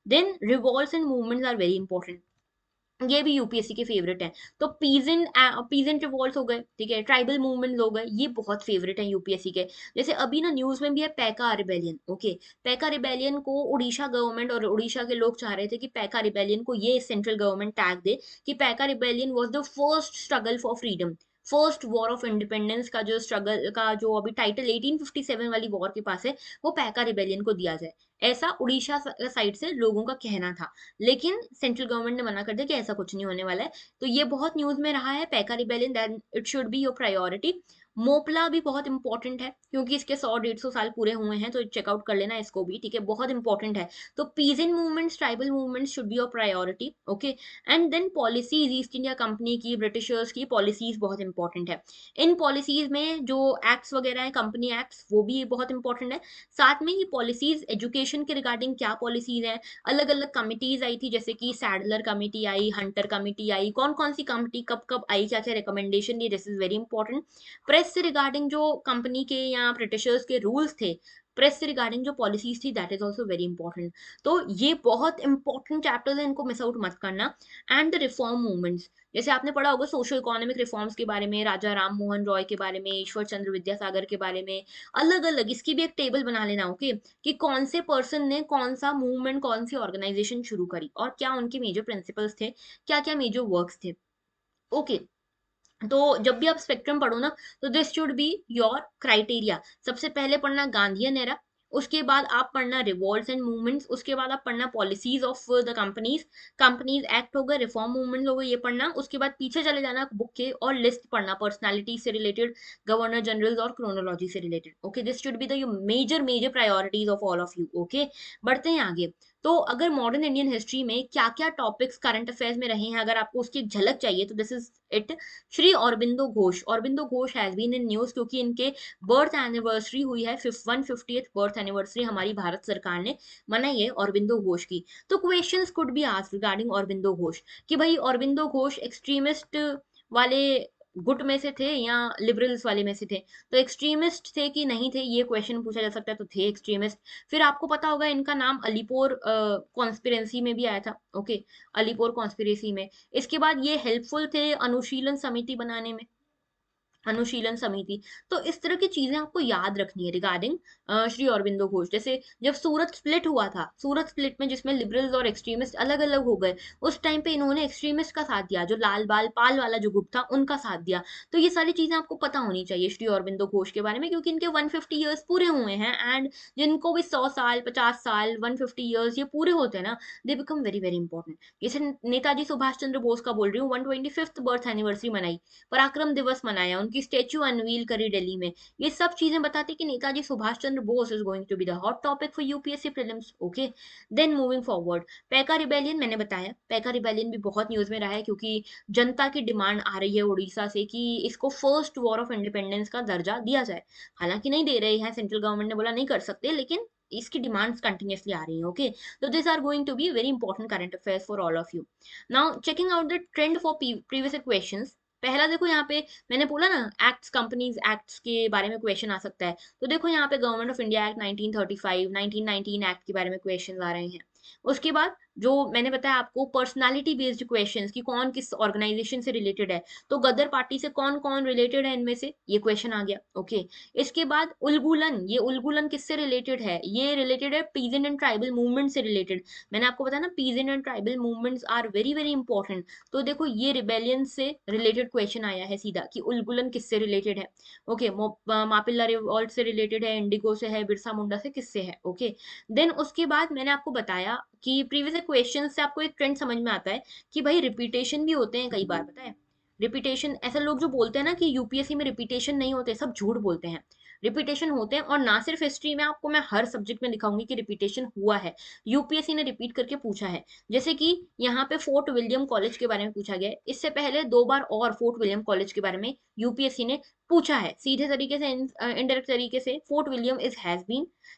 [SPEAKER 1] Then revolts and movements are very important, ये भी यूपीएससी के फेवरेट हैं। तो पीजेंट रिवॉल्ट हो गए, ठीक है, ट्राइबल मूवमेंट हो गए, ये बहुत फेवरेट हैं यूपीएससी के। जैसे अभी ना न्यूज में भी है Paika rebellion, okay. Paika rebellion को उड़ीसा गवर्नमेंट और उड़ीसा के लोग चाह रहे थे कि पैका रिबेलियन को ये सेंट्रल गवर्नमेंट टैग दे कि Paika rebellion was the first struggle for freedom, first war of independence का जो स्ट्रगल का जो अभी टाइटल 1857 वाली वॉर के पास है, वो पैका रिबेलियन को दिया जाए, ऐसा उड़ीसा साइड से लोगों का कहना था। लेकिन सेंट्रल गवर्नमेंट ने मना कर दिया कि ऐसा कुछ नहीं होने वाला है। तो ये बहुत न्यूज में रहा है, Paika rebellion, that it should be your priority. Moplah भी बहुत इंपॉर्टेंट है क्योंकि इसके 100-150 साल पूरे हुए हैं, तो चेकआउट कर लेना इसको भी, ठीक है, बहुत इंपॉर्टेंट है। तो peasant movements, tribal movements should be your priority, okay. And then policies, East India Company की, ब्रिटिशर्स की पॉलिसीज बहुत इंपॉर्टेंट है। इन पॉलिसीज में जो एक्ट्स वगैरह हैं, कंपनी एक्ट्स, वो भी बहुत इंपॉर्टेंट है। साथ में ये पॉलिसीज, एजुकेशन के रिगार्डिंग क्या पॉलिसीज है, अलग अलग कमिटीज आई थी, जैसे कि सैडलर कमिटी आई, हंटर कमिटी आई, कौन कौन सी कमिटी कब कब आई, क्या क्या recommendation the, this is very important. Press से रिगार्डिंग जो कंपनी के या ब्रिटिशर्स के रूल्स थे, प्रेस से रिगार्डिंग जो पॉलिसीज थी, that is also very important. तो ये बहुत इंपॉर्टेंट चैप्टर्स है, इनको मिस आउट मत करना। एंड द रिफॉर्म मूवमेंट्स, जैसे आपने पढ़ा होगा सोशो इकोनॉमिक रिफॉर्म्स के बारे में, राजा राम मोहन रॉय के बारे में, ईश्वर चंद्र विद्यासागर के बारे में, अलग अलग इसकी भी एक टेबल बना लेना, ओके, कि कौन से पर्सन ने कौन सा मूवमेंट, कौन सी ऑर्गेनाइजेशन शुरू करी और क्या उनके मेजर प्रिंसिपल्स थे, क्या क्या मेजर वर्क्स थे, ओके। तो जब भी आप स्पेक्ट्रम पढ़ो ना, तो this should be your criteria. सबसे पहले पढ़ना गांधीयन एरा, उसके बाद आप पढ़ना रिवॉल्ट्स एंड मूवमेंट्स, उसके बाद आप पढ़ना policies of the companies, companies act हो गए, रिफॉर्म मूवमेंट हो गए, ये पढ़ना। उसके बाद पीछे चले जाना बुक के और लिस्ट पढ़ना, पर्सनालिटी से रिलेटेड, गवर्नर जनरल और क्रोनोलॉजी से related, okay. This should be the major major priorities of all of you, okay. बढ़ते हैं आगे। तो अगर मॉडर्न इंडियन हिस्ट्री में क्या क्या टॉपिक्स करंट अफेयर्स में रहे हैं, अगर आपको उसकी एक झलक चाहिए, तो this is it. Shri Aurobindo Ghosh, Aurobindo Ghosh has been in news क्योंकि इनके बर्थ एनिवर्सरी हुई है, 150th बर्थ एनिवर्सरी हमारी भारत सरकार ने मनाई है औरबिंदो घोष की। तो questions could be asked regarding Aurobindo Ghosh कि भाई औरबिंदो घोष एक्सट्रीमिस्ट वाले गुट में से थे या लिबरल्स वाले में से थे। तो एक्सट्रीमिस्ट थे कि नहीं थे, ये क्वेश्चन पूछा जा सकता है, तो थे एक्सट्रीमिस्ट। फिर आपको पता होगा इनका नाम अलीपोर कॉन्स्पिरेसी में भी आया था, ओके, अलीपोर कॉन्स्पिरेसी में। इसके बाद ये हेल्पफुल थे अनुशीलन समिति बनाने में, अनुशीलन समिति। तो इस तरह की चीज़ें आपको याद रखनी है रिगार्डिंग श्री अरबिंदो घोष। जैसे जब सूरत स्प्लिट हुआ था, सूरत स्प्लिट में जिसमें लिबरल्स और एक्सट्रीमिस्ट अलग-अलग हो गए, उस टाइम पे इन्होंने एक्सट्रीमिस्ट का साथ दिया, जो लाल बाल पाल वाला जो गुट था, उनका साथ दिया। तो ये सारी चीज़ें आपको पता होनी चाहिए श्री अरबिंदो घोष के बारे में, क्योंकि इनके 150 इयर्स पूरे हुए हैं एंड जिनको भी 100 साल, 50 साल, 150 इयर्स ये पूरे होते हैं ना, they become very, very important. जैसे नेताजी सुभाष चंद्र बोस का बोल रही हूँ, 125th बर्थ एनिवर्सरी मनाई, पराक्रम दिवस मनाया, उनकी स्टेच्यू अनवील करी दिल्ली में। ये सब चीजें बताती कि Netaji Subhash Chandra Bose is going to be the hot topic for UPSC prelims. Okay, then moving forward, Paika rebellion मैंने बताया, पैका रिबेलियन भी बहुत न्यूज में रहा है, क्योंकि जनता की डिमांड आ रही है उड़ीसा से कि इसको फर्स्ट वॉर ऑफ इंडिपेंडेंस का दर्जा दिया जाए। हालांकि नहीं दे रहे हैं, सेंट्रल गवर्नमेंट ने बोला नहीं कर सकते, लेकिन इसकी डिमांड्स कंटिन्यूसली आ रही हैं। ओके, तो this are going to be very important current affairs for all of you. Now checking out the trend for previous questions. पहला देखो यहाँ पे, मैंने बोला ना एक्ट्स, कंपनीज एक्ट्स के बारे में क्वेश्चन आ सकता है। तो देखो यहाँ पे government of India act 1935, 1919 act के बारे में क्वेश्चन आ रहे हैं। उसके बाद जो मैंने बताया आपको पर्सनालिटी बेस्ड क्वेश्चंस कि कौन किस ऑर्गेनाइजेशन से रिलेटेड है, तो गदर पार्टी से कौन कौन रिलेटेड है इनमें से, ये क्वेश्चन आ गया। ओके, इसके बाद उलगुलन, ये उलगुलन किससे रिलेटेड है, ये रिलेटेड है पीजेंट एंड ट्राइबल मूवमेंट से रिलेटेड। मैंने आपको बताया ना peasant and tribal movements are very, very important. तो देखो ये रिबेलियन से रिलेटेड क्वेश्चन आया है सीधा कि उलगुलन किससे रिलेटेड है। ओके, मापिल्ला रिवॉल्ट से रिलेटेड है, इंडिगो से है, बिरसा मुंडा से, किससे है। ओके, देन उसके बाद मैंने आपको बताया कि प्रीवियस क्वेश्चन से आपको एक ट्रेंड समझ में आता है कि भाई रिपीटेशन भी होते हैं कई बार, पता है। रिपीटेशन, ऐसे लोग जो बोलते हैं ना कि यूपीएससी में रिपीटेशन नहीं होते, सब झूठ बोलते हैं। रिपीटेशन होते हैं, और ना सिर्फ हिस्ट्री में, आपको मैं हर सब्जेक्ट में दिखाऊंगी कि रिपीटेशन हुआ है, यूपीएससी ने रिपीट करके पूछा है। जैसे कि यहाँ पे फोर्ट विलियम कॉलेज के बारे में पूछा गया है, इससे पहले 2 बार और फोर्ट विलियम कॉलेज के बारे में यूपीएससी ने पूछा है, सीधे तरीके से, इनडायरेक्ट तरीके से। Fort William is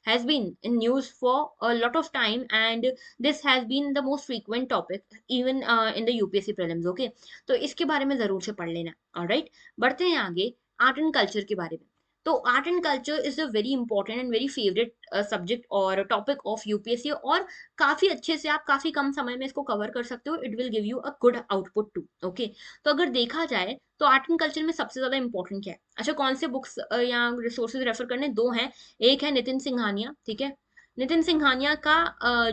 [SPEAKER 1] has been in news for a lot of time, and this has been the most frequent topic even in the UPSC prelims. Okay, तो इसके बारे में जरूर से पढ़ लेना। ऑलराइट, बढ़ते हैं आगे आर्ट एंड कल्चर के बारे में। तो art and culture is a very important and very favourite subject और टॉपिक ऑफ यूपीएससी, और काफी अच्छे से आप काफी कम समय में इसको कवर कर सकते हो। It will give you a good output too. Okay, तो अगर देखा जाए तो आर्ट एंड कल्चर में सबसे ज्यादा इंपॉर्टेंट क्या है, अच्छा कौन से बुक्स या रिसोर्सेज रेफर करने, दो हैं। एक है नितिन सिंघानिया, ठीक है, नितिन सिंघानिया का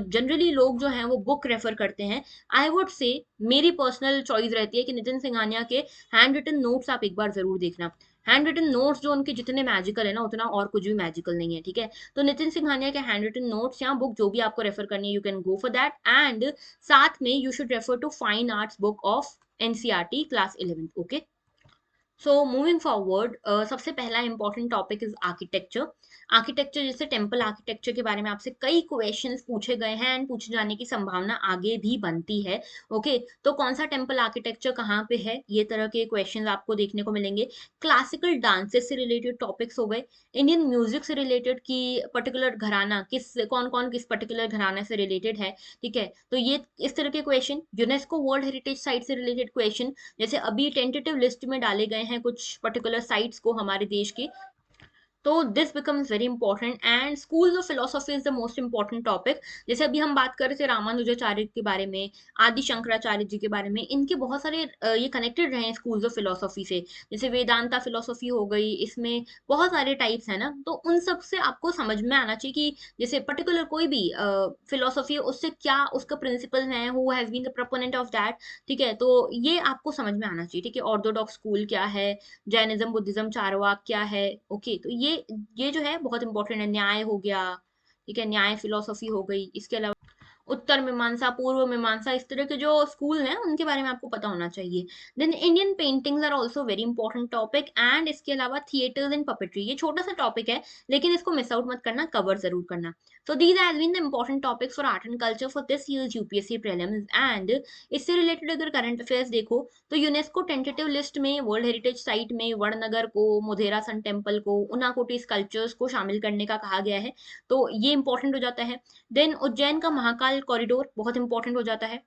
[SPEAKER 1] जनरली लोग जो हैं वो बुक रेफर करते हैं। आई वुड से मेरी पर्सनल चॉइस रहती है कि नितिन सिंघानिया के हैंड रिटन नोट्स आप एक बार जरूर देखना। हैंड रिटन नोट्स जो उनके जितने मैजिकल है ना, उतना और कुछ भी मैजिकल नहीं है, ठीक है। तो नितिन सिंघानिया के हैंड रिटन नोट्स या बुक जो भी आपको रेफर करनी है, you can go for that. And साथ में you should refer to fine arts book of NCERT class 11th। Okay, so moving forward, सबसे पहला important topic is architecture. Architecture, जैसे टेम्पल आर्किटेक्चर के बारे में आपसे कई क्वेश्चंस पूछे गए हैं एंड पूछे जाने की संभावना आगे भी बनती है। ओके, तो कौन सा टेम्पल आर्किटेक्चर कहाँ पे है, ये तरह के क्वेश्चंस आपको देखने को मिलेंगे। क्लासिकल डांसेस से रिलेटेड टॉपिक्स हो गए, इंडियन म्यूजिक से रिलेटेड कि पर्टिकुलर घराना किस, कौन कौन किस पर्टिकुलर घराना से रिलेटेड है, ठीक है। तो ये इस तरह के question, UNESCO world heritage site से रिलेटेड क्वेश्चन, जैसे अभी टेंटेटिव लिस्ट में डाले गए हैं कुछ पर्टिकुलर साइट्स को हमारे देश के, तो this becomes very important. And schools of philosophy is the most important topic. जैसे अभी हम बात कर रहे थे रामानुजाचार्य के बारे में, आदि शंकराचार्य जी के बारे में, इनके बहुत सारे ये कनेक्टेड रहे हैं स्कूल्स ऑफ फिलोसफी से। जैसे वेदांता फिलोसफी हो गई, इसमें बहुत सारे टाइप्स है ना, तो उन सब से आपको समझ में आना चाहिए कि जैसे पर्टिकुलर कोई भी फिलोसफी है, उससे क्या उसका प्रिंसिपल है, who has been the proponent of that, ठीक है। तो ये आपको समझ में आना चाहिए, ठीक है। ऑर्थोडॉक्स स्कूल क्या है, जैनिज्म, बुद्धिज्म, चारवाक क्या है। ओके, तो ये जो है बहुत इंपॉर्टेंट है। न्याय हो गया, ठीक है, न्याय फिलोसफी हो गई। इसके अलावा उत्तर मीमांसा, पूर्व मीमांसा, इस तरह के जो स्कूल हैं उनके बारे में आपको पता होना चाहिए। Then Indian paintings are also very important topic. And इसके अलावा थिएटर्स एंड पपेट्री, ये छोटा सा टॉपिक है लेकिन इसको मिस आउट मत करना, कवर जरूर करना। So these has been the important topics for art and culture for this years UPSC prelims. And इससे रिलेटेड अगर करंट अफेयर्स देखो, तो यूनेस्को टेंटेटिव लिस्ट में वर्ल्ड हेरिटेज साइट में वड़नगर को, मोधेरा सन टेम्पल को, उनाकोटी स्कल्पचर्स को शामिल करने का कहा गया है, तो ये इंपॉर्टेंट हो जाता है। देन उज्जैन का महाकाल कॉरिडोर बहुत इंपॉर्टेंट हो जाता है।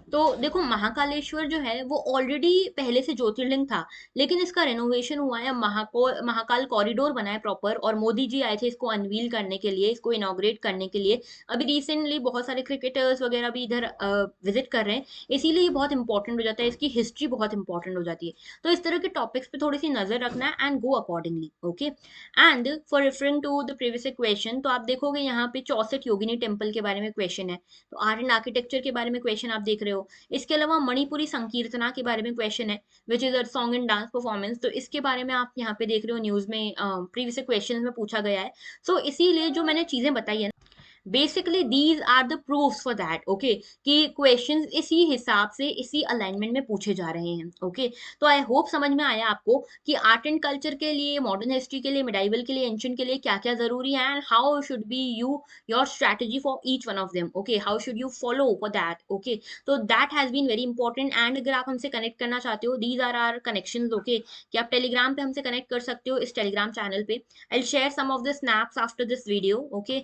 [SPEAKER 1] तो देखो महाकालेश्वर जो है वो ऑलरेडी पहले से ज्योतिर्लिंग था, लेकिन इसका रेनोवेशन हुआ है, महाकाल कॉरिडोर बना है प्रॉपर, और मोदी जी आए थे इसको अनवील करने के लिए, इसको इनॉग्रेट करने के लिए। अभी रिसेंटली बहुत सारे क्रिकेटर्स वगैरह भी इधर विजिट कर रहे हैं, इसीलिए ये बहुत इंपॉर्टेंट हो जाता है, इसकी हिस्ट्री बहुत इंपॉर्टेंट हो जाती है। तो इस तरह के टॉपिक्स पे थोड़ी सी नजर रखना है and go accordingly, okay. And for referring to the previous question, तो आप देखोगे यहाँ पे 64 योगिनी टेम्पल के बारे में क्वेश्चन है, तो आर्ट एंड आर्किटेक्चर के बारे में क्वेश्चन आप देख रहे हो। इसके अलावा मणिपुरी संकीर्तना के बारे में क्वेश्चन है, which is a song and dance performance, तो इसके बारे में आप यहाँ पे देख रहे हो न्यूज में प्रीवियस क्वेश्चन में पूछा गया है। सो इसीलिए जो मैंने चीजें बताई है, basically these are the proofs for that, okay, कि क्वेश्चंस इसी हिसाब से इसी अलाइनमेंट में पूछे जा रहे हैं, ओके। तो आई होप समझ में आया आपको कि आर्ट एंड कल्चर के लिए, मॉडर्न हिस्ट्री के लिए, मिडाइवल के लिए, एंशिएंट के लिए क्या क्या जरूरी है, and how should be you your strategy for each one of them, okay, how should you follow for that, okay. तो that has been very important. And अगर आप हमसे कनेक्ट करना चाहते हो, these are our connection, okay, कि आप Telegram पे हमसे कनेक्ट कर सकते हो, इस टेलीग्राम चैनल पे। I share some of the snaps after this video, okay,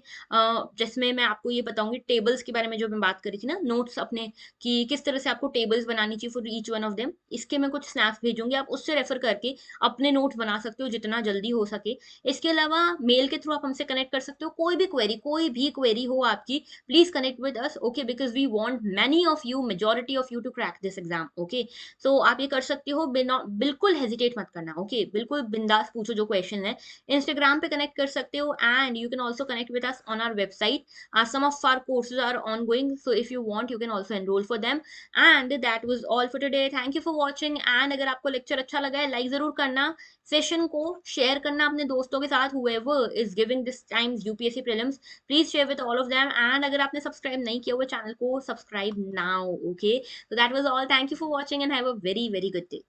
[SPEAKER 1] जिसमें मैं आपको ये बताऊंगी टेबल्स के बारे में, जो मैं बात करी थी ना, नोट्स अपने, कि किस तरह से आपको टेबल्स बनानी चाहिए for each one of them. इसके मैं कुछ स्नैप्स भेजूंगी, आप उससे रेफर करके अपने नोट्स बना सकते हो जितना जल्दी हो सके। इसके अलावा मेल के थ्रू आप हमसे कनेक्ट कर सकते हो, कोई भी क्वेरी हो आपकी, please connect with us, okay, because we want many of you, majority of you to crack this exam, okay. So आप ये कर सकते हो, बिना बिल्कुल हेजिटेट मत करना, ओके, बिल्कुल बिंदास पूछो जो क्वेश्चन है। इंस्टाग्राम पे कनेक्ट कर सकते हो, and you can also connect with us on our website. Some of our courses are ongoing, so if you want, you can also enroll for them. And that was all for today. Thank you for watching. And अगर आपको lecture अच्छा लगा है, like जरूर करना, session को share करना अपने दोस्तों के साथ, whoever is giving this times UPSC prelims, please share with all of them. And अगर आपने सब्सक्राइब नहीं किया हुआ चैनल को, subscribe now, okay? So that was all. Thank you for watching and have a very good day.